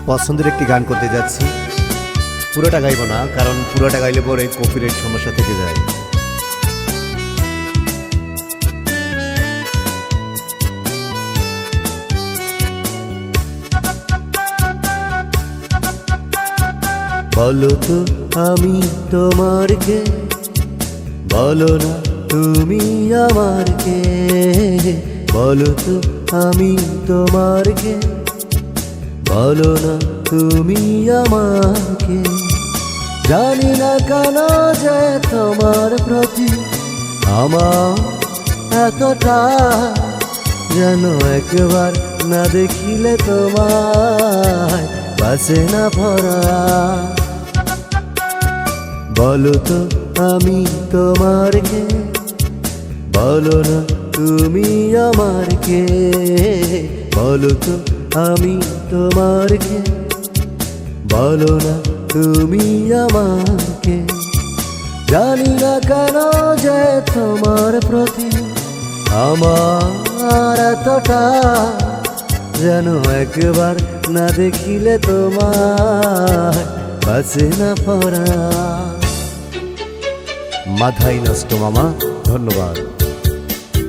পছন্দের একটি গান করতে যাচ্ছি। পুরোটা গাইব না, কারণ পুরোটা গাইলে পরে কপিরাইট সমস্যা থেকে যায়। বলো তো আমি তোমার কে, বলো না তুমি আমার কে। বলো তো আমি তোমার কে, বলো না তুমি আমাকে। জানি না কেন যে তোমার প্রতি আমার এতটা, যেন একবার না দেখিলে তোমায় বাসে না ভরা। বলো তো আমি তোমার কে, বলো না তুমি আমার কে। বলো তো আমি তোমার কে, বলো না তুমি আমাকে। জানি না কেন যে তোমার প্রতি আমার এতটা, যেন একবার না দেখিলে তোমার বাসে না পড়া। মাথায় নষ্ট মামা, ধন্যবাদ।